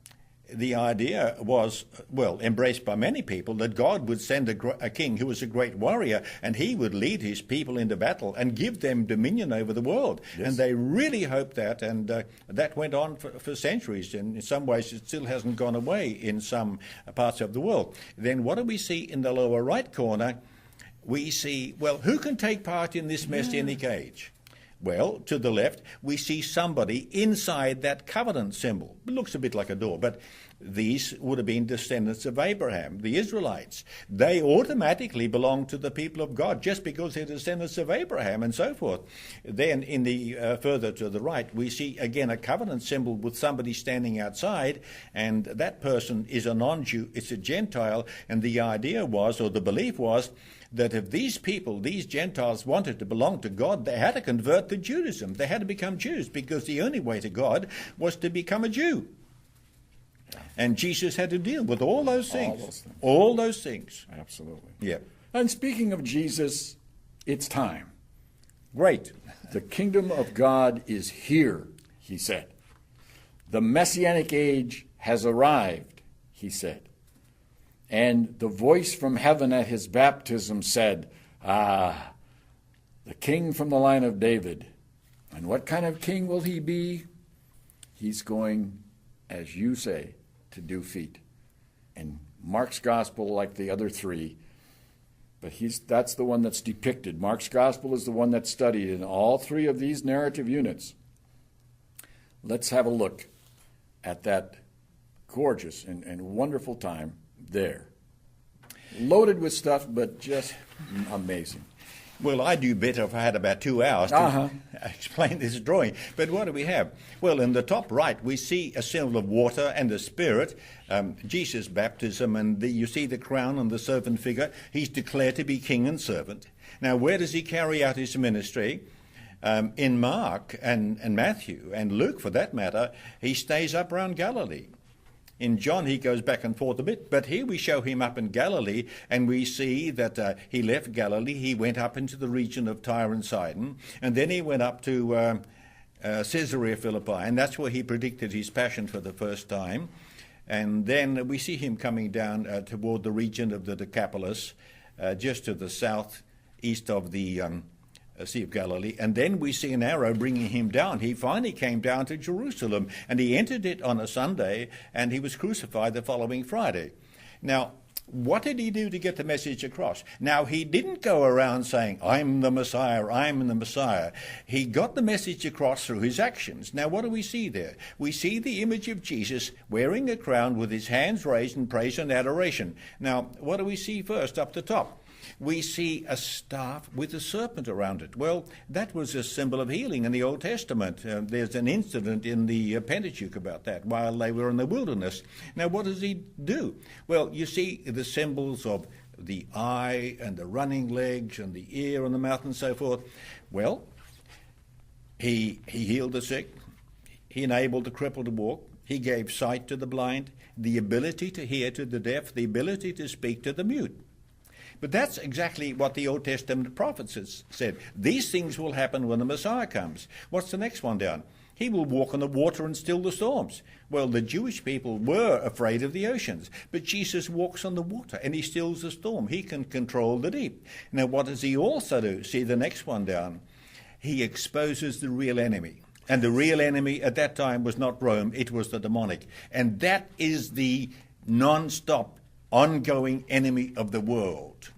the idea was, well, embraced by many people, that God would send a king who was a great warrior, and he would lead his people into battle and give them dominion over the world. Yes. And they really hoped that, and that went on for centuries, and in some ways it still hasn't gone away in some parts of the world. Then what do we see in the lower right corner? We see, well, who can take part in this messianic age? Well, to the left, we see somebody inside that covenant symbol. It looks a bit like a door, but these would have been descendants of Abraham, the Israelites. They automatically belong to the people of God just because they're descendants of Abraham and so forth. Then in the further to the right, we see again a covenant symbol with somebody standing outside, and that person is a non-Jew, it's a Gentile, and the idea was, or the belief was, that if these people, these Gentiles, wanted to belong to God, they had to convert to Judaism. They had to become Jews, because the only way to God was to become a Jew. And Jesus had to deal with all those things. All those things. Absolutely. Yeah. And speaking of Jesus, it's time. Great. The kingdom of God is here, he said. The messianic age has arrived, he said. And the voice from heaven at his baptism said, "Ah, the king from the line of David. And what kind of king will he be? He's going, as you say, to do feet." And Mark's gospel, like the other three, but that's the one that's depicted. Mark's gospel is the one that's studied in all three of these narrative units. Let's have a look at that gorgeous and wonderful time there. Loaded with stuff, but just amazing. Well, I'd do better if I had about 2 hours to explain this drawing. But what do we have? Well, in the top right, we see a symbol of water and the Spirit, Jesus' baptism, and you see the crown and the servant figure. He's declared to be king and servant. Now, where does he carry out his ministry? In Mark and Matthew and Luke, for that matter, he stays up around Galilee. In John, he goes back and forth a bit, but here we show him up in Galilee, and we see that he left Galilee, he went up into the region of Tyre and Sidon, and then he went up to Caesarea Philippi, and that's where he predicted his passion for the first time. And then we see him coming down toward the region of the Decapolis, just to the southeast of the Sea of Galilee, and then we see an arrow bringing him down. He finally came down to Jerusalem, and he entered it on a Sunday, and he was crucified the following Friday. Now, what did he do to get the message across? Now, he didn't go around saying, "I'm the Messiah, I'm the Messiah." He got the message across through his actions. Now, what do we see there? We see the image of Jesus wearing a crown with his hands raised in praise and adoration. Now, what do we see first up the top? We see a staff with a serpent around it. Well, that was a symbol of healing in the Old Testament. There's an incident in the Pentateuch about that while they were in the wilderness. Now, what does he do? Well, you see the symbols of the eye and the running legs and the ear and the mouth and so forth. Well, he healed the sick. He enabled the cripple to walk. He gave sight to the blind, the ability to hear to the deaf, the ability to speak to the mute. But that's exactly what the Old Testament prophets said. These things will happen when the Messiah comes. What's the next one down? He will walk on the water and still the storms. Well, the Jewish people were afraid of the oceans, but Jesus walks on the water and he stills the storm. He can control the deep. Now, what does he also do? See the next one down. He exposes the real enemy. And the real enemy at that time was not Rome, it was the demonic. And that is the non-stop ongoing enemy of the world.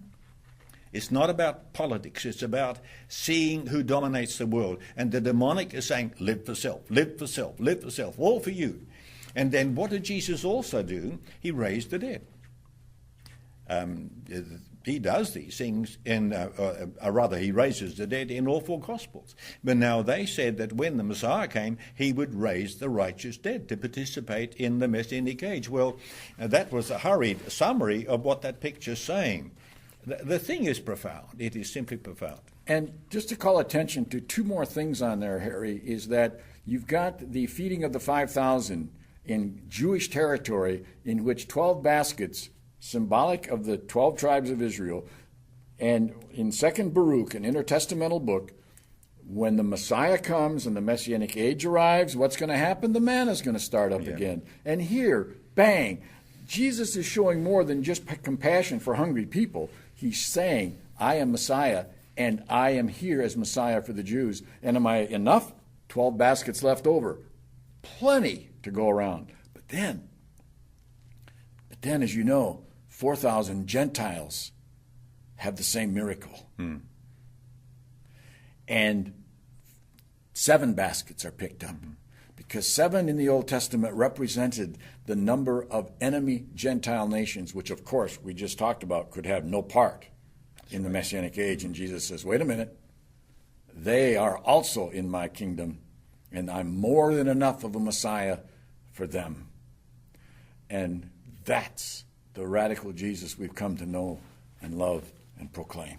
It's not about politics, it's about seeing who dominates the world. And the demonic is saying, live for self, live for self, live for self, all for you. And then what did Jesus also do? He raised the dead. He does these things, he raises the dead in all four Gospels. But now they said that when the Messiah came, he would raise the righteous dead to participate in the Messianic age. Well, that was a hurried summary of what that picture's saying. The thing is profound. It is simply profound. And just to call attention to two more things on there, Harry, is that you've got the feeding of the 5,000 in Jewish territory in which 12 baskets, symbolic of the 12 tribes of Israel, and in 2nd Baruch, an intertestamental book, when the Messiah comes and the Messianic age arrives, what's going to happen? The manna is going to start up again. And here, bang, Jesus is showing more than just compassion for hungry people. He's saying, I am Messiah, and I am here as Messiah for the Jews. And am I enough? 12 baskets left over. Plenty to go around. But then, as you know, 4,000 Gentiles have the same miracle. And 7 baskets are picked up. Because 7 in the Old Testament represented the number of enemy Gentile nations, which, of course, we just talked about, could have no part in the Messianic age. And Jesus says, wait a minute. They are also in my kingdom, and I'm more than enough of a Messiah for them. And that's the radical Jesus we've come to know and love and proclaim.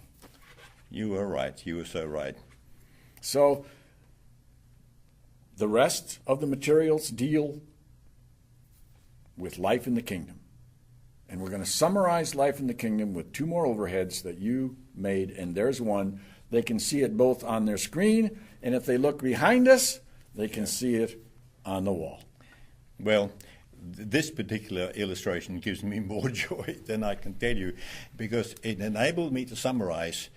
You are right. You are so right. So the rest of the materials deal with life in the kingdom. And we're going to summarize life in the kingdom with 2 more overheads that you made, and there's one. They can see it both on their screen, and if they look behind us, they can see it on the wall. Well, this particular illustration gives me more joy than I can tell you, because it enabled me to summarize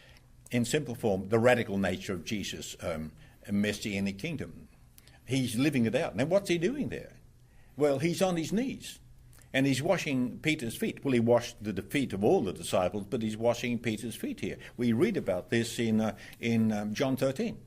in simple form the radical nature of Jesus' messianic kingdom. He's living it out. Now, what's he doing there? Well, he's on his knees, and he's washing Peter's feet. Well, he washed the feet of all the disciples, but he's washing Peter's feet here. We read about this in John 13.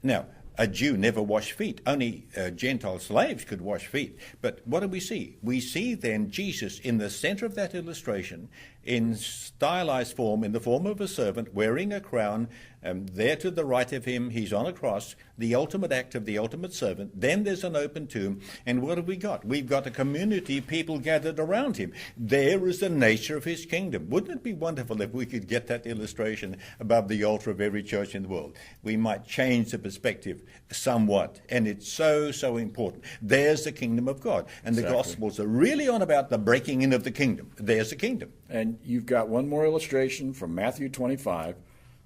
Now, a Jew never washed feet. Only Gentile slaves could wash feet. But what do we see? We see then Jesus in the center of that illustration, in stylized form, in the form of a servant, wearing a crown. There to the right of him, he's on a cross, the ultimate act of the ultimate servant. Then there's an open tomb. And what have we got? We've got a community of people gathered around him. There is the nature of his kingdom. Wouldn't it be wonderful if we could get that illustration above the altar of every church in the world? We might change the perspective somewhat. And it's so, so important. There's the kingdom of God. And the Gospels are really on about the breaking in of the kingdom. There's the kingdom. And you've got one more illustration from Matthew 25,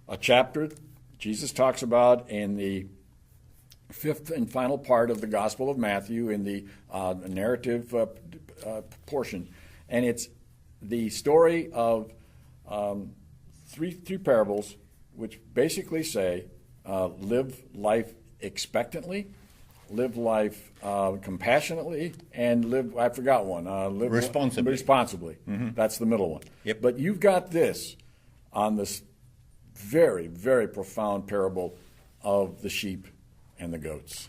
a chapter Jesus talks about in the 5th and final part of the Gospel of Matthew in the narrative portion. And it's the story of three parables which basically say live life expectantly, live life compassionately, and live, I forgot one. Live responsibly. Responsibly. Mm-hmm. That's the middle one. Yep. But you've got this on this very, very profound parable of the sheep and the goats.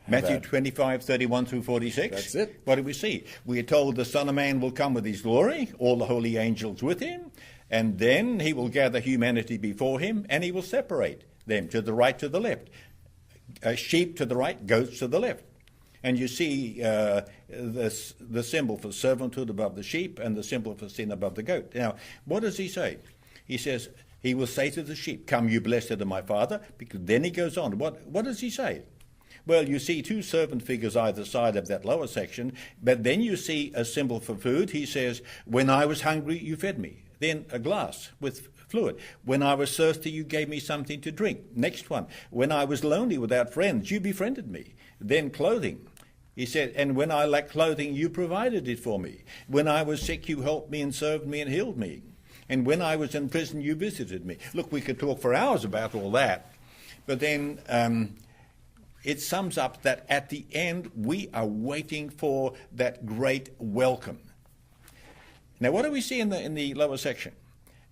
Matthew 25, 31 through 46. That's it. What do we see? We are told the Son of Man will come with his glory, all the holy angels with him, and then he will gather humanity before him, and he will separate them to the right, to the left. Sheep to the right, goats to the left. And you see the symbol for servanthood above the sheep and the symbol for sin above the goat. Now, what does he say? He says, he will say to the sheep, come you blessed of my Father, because then he goes on. What does he say? Well, you see 2 servant figures either side of that lower section, but then you see a symbol for food. He says, when I was hungry, you fed me. Then a glass with fluid. When I was thirsty, you gave me something to drink. Next one. When I was lonely without friends, you befriended me. Then clothing. He said, and when I lacked clothing, you provided it for me. When I was sick, you helped me and served me and healed me. And when I was in prison, you visited me. Look, we could talk for hours about all that. But then it sums up that at the end, we are waiting for that great welcome. Now, what do we see in the lower section?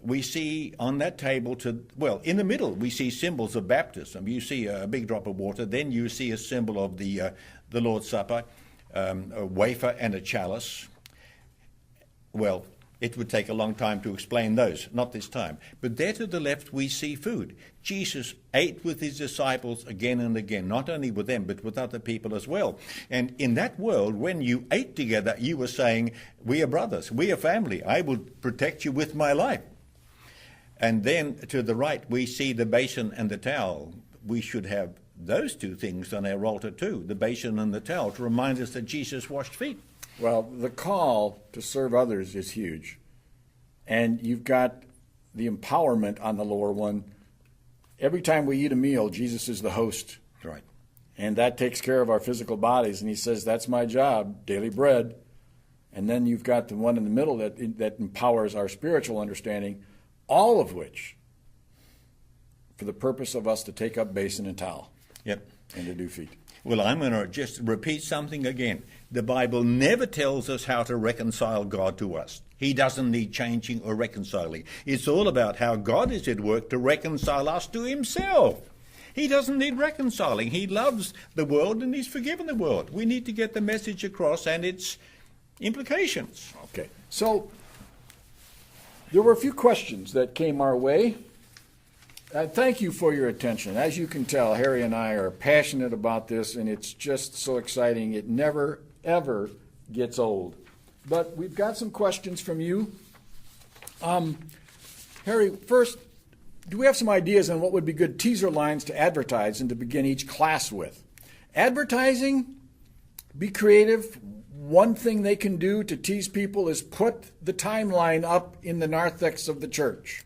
We see on that table in the middle, we see symbols of baptism. You see a big drop of water. Then you see a symbol of the Lord's Supper, a wafer and a chalice. Well, it would take a long time to explain those, not this time. But there to the left, we see food. Jesus ate with his disciples again and again, not only with them, but with other people as well. And in that world, when you ate together, you were saying, we are brothers, we are family. I will protect you with my life. And then to the right, we see the basin and the towel. We should have those 2 things on our altar too, the basin and the towel, to remind us that Jesus washed feet. Well, the call to serve others is huge. And you've got the empowerment on the lower one every time we eat a meal, Jesus is the host. Right. And that takes care of our physical bodies. And he says, that's my job, daily bread. And then you've got the one in the middle that empowers our spiritual understanding, all of which for the purpose of us to take up basin and towel. Yep. And to do feet. Well, I'm going to just repeat something again. The Bible never tells us how to reconcile God to us. He doesn't need changing or reconciling. It's all about how God is at work to reconcile us to himself. He doesn't need reconciling. He loves the world and he's forgiven the world. We need to get the message across and its implications. Okay. So there were a few questions that came our way. Thank you for your attention. As you can tell, Harry and I are passionate about this, and it's just so exciting. It never, ever gets old. But we've got some questions from you. Harry, first, do we have some ideas on what would be good teaser lines to advertise and to begin each class with? Advertising, be creative. One thing they can do to tease people is put the timeline up in the narthex of the church.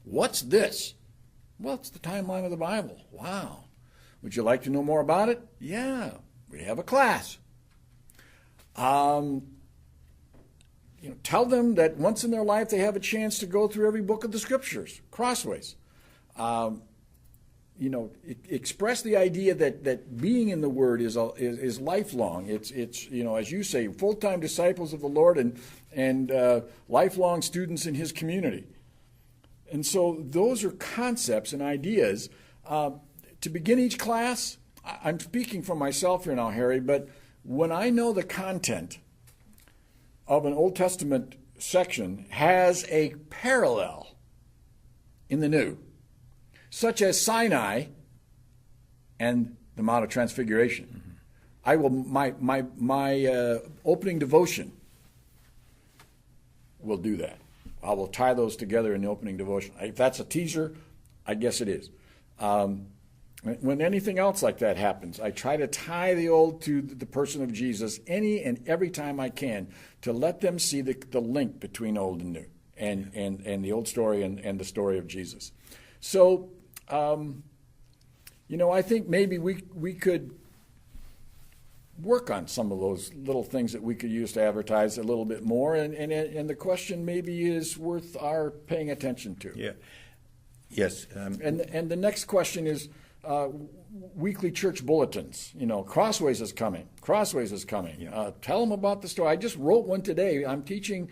What's this? Well, it's the timeline of the Bible. Wow. Would you like to know more about it? Yeah, we have a class. Tell them that once in their life they have a chance to go through every book of the Scriptures, Crossways. Express the idea that being in the Word is lifelong. It's as you say, full-time disciples of the Lord and lifelong students in His community. And so those are concepts and ideas. To begin each class, I'm speaking for myself here now, Harry, but when I know the content of an Old Testament section has a parallel in the New, such as Sinai and the Mount of Transfiguration, I will my opening devotion will do that. I will tie those together in the opening devotion. If that's a teaser, I guess it is. When anything else like that happens, I try to tie the old to the person of Jesus any and every time I can to let them see the link between old and new and the old story and the story of Jesus. So, I think maybe we could work on some of those little things that we could use to advertise a little bit more, and the question maybe is worth our paying attention to. Yeah. Yes. And the next question is weekly church bulletins. Crossways is coming. Crossways is coming. Yeah. Tell them about the story. I just wrote one today. I'm teaching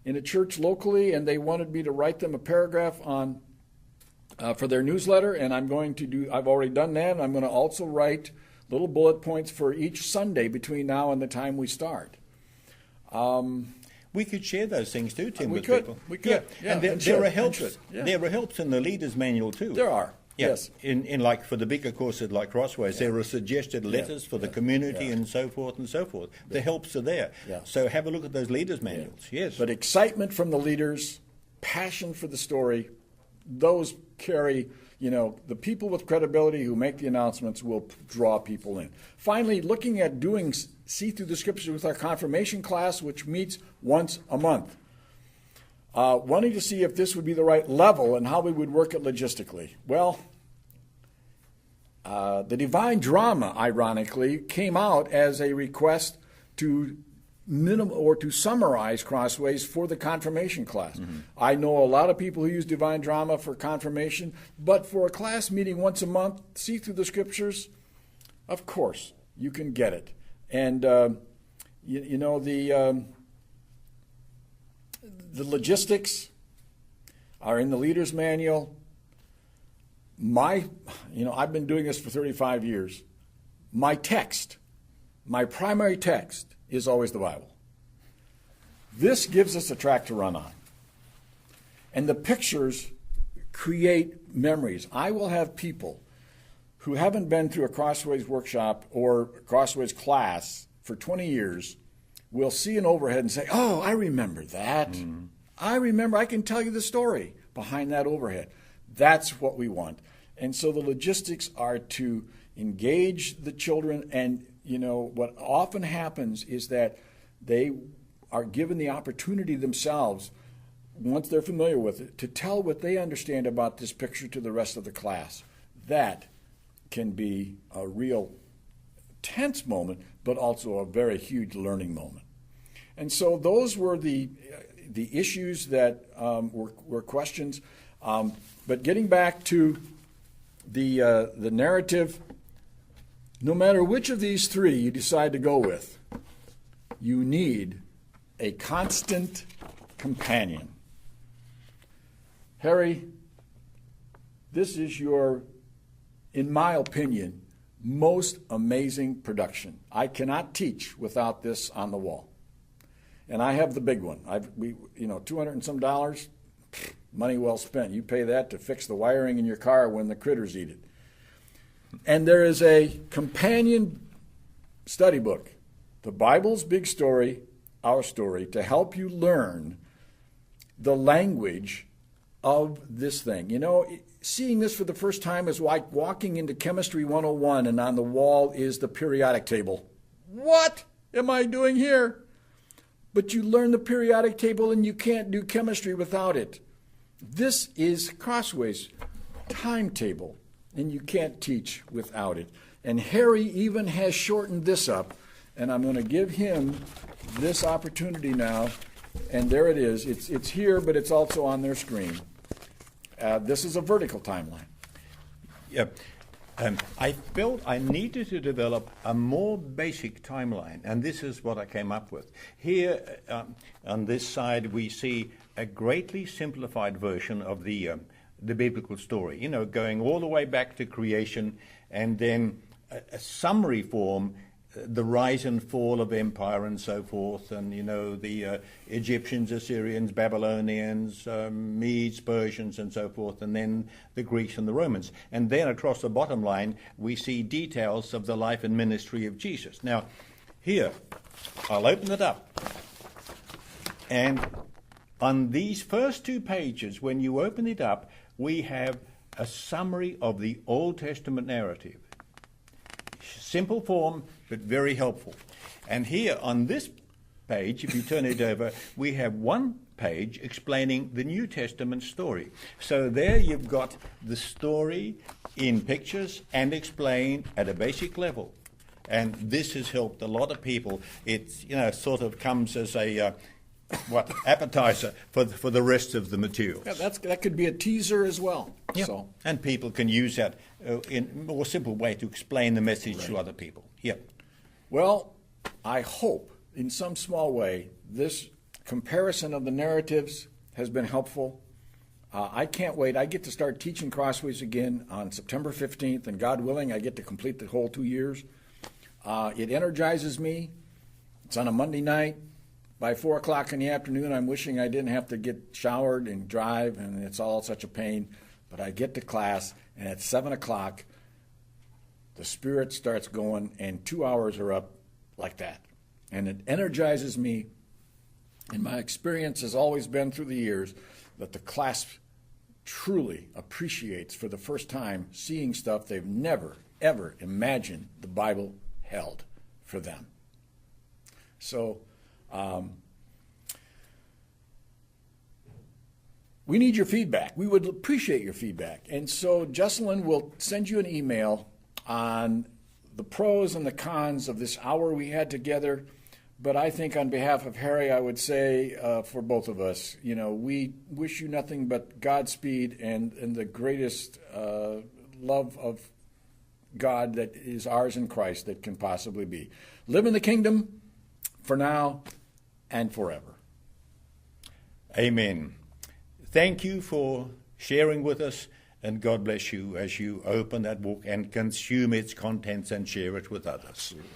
in a church locally, and they wanted me to write them a paragraph on for their newsletter, and I've already done that. I'm going to also write little bullet points for each Sunday between now and the time we start. We could share those things too, Tim, with people. We could. Yeah. And there are helps. There are helps in the leader's manual too. There are. Yeah. Yes. In like for the bigger courses like Crossways, there are suggested letters for the community and so forth and so forth. The helps are there. Yeah. So have a look at those leaders' manuals. Yes. But excitement from the leaders, passion for the story, those carry. The people with credibility who make the announcements will draw people in. Finally, looking at doing See Through the Scriptures with our confirmation class, which meets once a month. Wanting to see if this would be the right level and how we would work it logistically. Well, the Divine Drama, ironically, came out as a request to to summarize Crossways for the confirmation class. Mm-hmm. I know a lot of people who use Divine Drama for confirmation, but for a class meeting once a month, See Through the Scriptures, of course, you can get it. And the logistics are in the leader's manual. I've been doing this for 35 years. My primary text, is always the Bible. This gives us a track to run on. And the pictures create memories. I will have people who haven't been through a Crossways workshop or Crossways class for 20 years will see an overhead and say, oh, I remember that. Mm-hmm. I can tell you the story behind that overhead. That's what we want. And so the logistics are to engage the children, and what often happens is that they are given the opportunity themselves once they're familiar with it, to tell what they understand about this picture to the rest of the class. That can be a real tense moment, but also a very huge learning moment. And so those were the issues that were questions. But getting back to the narrative, no matter which of these three you decide to go with, you need a constant companion. Harry, this is your, in my opinion, most amazing production. I cannot teach without this on the wall. And I have the big one. $200 and some, money well spent. You pay that to fix the wiring in your car when the critters eat it. And there is a companion study book, The Bible's Big Story, Our Story, to help you learn the language of this thing. You know, seeing this for the first time is like walking into Chemistry 101 and on the wall is the periodic table. What am I doing here? But you learn the periodic table and you can't do chemistry without it. This is Crossways timetable, and you can't teach without it. And Harry even has shortened this up, and I'm going to give him this opportunity now. And there it is. It's here, but it's also on their screen. This is a vertical timeline. Yep. I felt I needed to develop a more basic timeline, and this is what I came up with. Here on this side, we see a greatly simplified version of the biblical story, you know, going all the way back to creation, and then a summary form, the rise and fall of empire and so forth, and, you know, the Egyptians, Assyrians, Babylonians, Medes, Persians, and so forth, and then the Greeks and the Romans. And then across the bottom line, we see details of the life and ministry of Jesus. Now, here, I'll open it up. And on these first 2 pages, when you open it up, we have a summary of the Old Testament narrative. Simple form, but very helpful. And here on this page, if you turn it over, we have 1 page explaining the New Testament story. So there you've got the story in pictures and explained at a basic level. And this has helped a lot of people. It, you know, sort of comes as a appetizer for the rest of the materials. Yeah, that could be a teaser as well. Yep. So. And people can use that in a more simple way to explain the message to other people. Yep. Well, I hope in some small way this comparison of the narratives has been helpful. I can't wait. I get to start teaching Crossways again on September 15th, and God willing, I get to complete the whole 2 years. It energizes me. It's on a Monday night. By 4 o'clock in the afternoon, I'm wishing I didn't have to get showered and drive, and it's all such a pain. But I get to class, and at 7 o'clock, the Spirit starts going, and 2 hours are up like that. And it energizes me. And my experience has always been through the years that the class truly appreciates for the first time seeing stuff they've never, ever imagined the Bible held for them. So, we need your feedback. We would appreciate your feedback. And so Jesselyn will send you an email on the pros and the cons of this hour we had together. But I think on behalf of Harry, I would say for both of us, you know, we wish you nothing but Godspeed and the greatest love of God that is ours in Christ that can possibly be. Live in the kingdom for now and forever. Amen. Thank you for sharing with us, and God bless you as you open that book and consume its contents and share it with others. Absolutely.